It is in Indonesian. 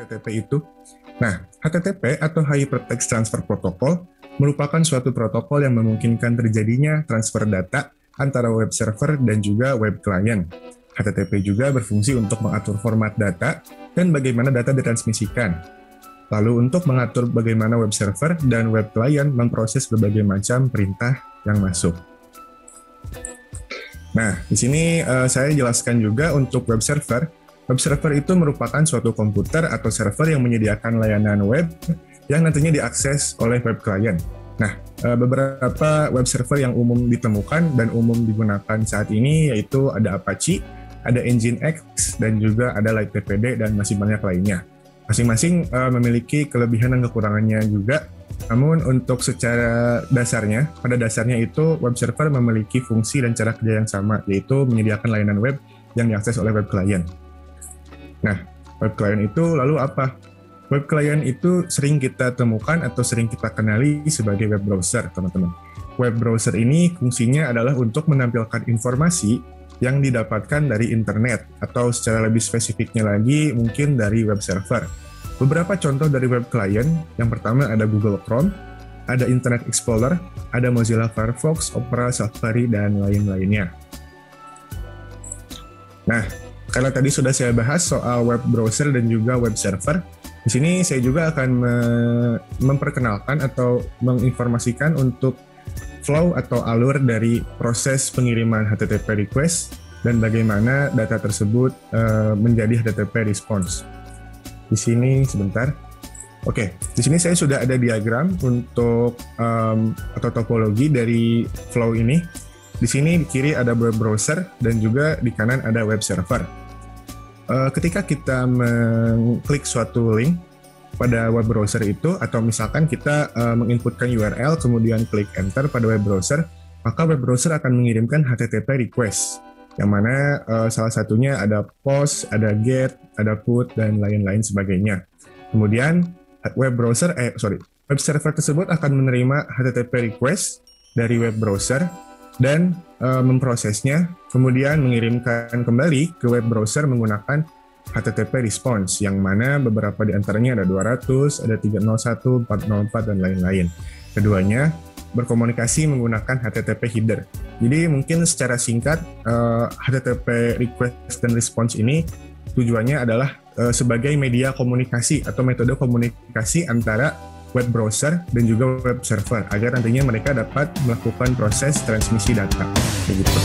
HTTP itu? Nah, HTTP atau Hypertext Transfer Protocol merupakan suatu protokol yang memungkinkan terjadinya transfer data antara web server dan juga web client. HTTP juga berfungsi untuk mengatur format data dan bagaimana data ditransmisikan. Lalu untuk mengatur bagaimana web server dan web client memproses berbagai macam perintah yang masuk. Nah, di sini saya jelaskan juga untuk web server. Web server itu merupakan suatu komputer atau server yang menyediakan layanan web yang nantinya diakses oleh web client. Nah, beberapa web server yang umum ditemukan dan umum digunakan saat ini yaitu ada Apache, ada Nginx, dan juga ada LightDPD dan masih banyak lainnya. Masing-masing memiliki kelebihan dan kekurangannya juga. Namun untuk secara dasarnya, pada dasarnya itu web server memiliki fungsi dan cara kerja yang sama, yaitu menyediakan layanan web yang diakses oleh web client. Nah, web client itu lalu apa? Web client itu sering kita temukan atau sering kita kenali sebagai web browser, teman-teman. Web browser ini fungsinya adalah untuk menampilkan informasi yang didapatkan dari internet, atau secara lebih spesifiknya lagi mungkin dari web server. Beberapa contoh dari web client, yang pertama ada Google Chrome, ada Internet Explorer, ada Mozilla Firefox, Opera, Safari, dan lain-lainnya. Nah, kalau tadi sudah saya bahas soal web browser dan juga web server, di sini saya juga akan memperkenalkan atau menginformasikan untuk flow atau alur dari proses pengiriman HTTP request dan bagaimana data tersebut menjadi HTTP response. Di sini sebentar. Oke, di sini saya sudah ada diagram untuk atau topologi dari flow ini. Di sini di kiri ada web browser dan juga di kanan ada web server. Ketika kita mengklik suatu link pada web browser itu, atau misalkan kita menginputkan URL kemudian klik enter pada web browser, maka web browser akan mengirimkan HTTP request, yang mana salah satunya ada post, ada get, ada put, dan lain-lain sebagainya. Kemudian web server tersebut akan menerima HTTP request dari web browser dan memprosesnya, kemudian mengirimkan kembali ke web browser menggunakan HTTP response, yang mana beberapa di antaranya ada 200, ada 301, 404, dan lain-lain. Keduanya berkomunikasi menggunakan HTTP header. Jadi mungkin secara singkat, HTTP request dan response ini tujuannya adalah sebagai media komunikasi atau metode komunikasi antara web browser dan juga web server, agar nantinya mereka dapat melakukan proses transmisi data. Begitu.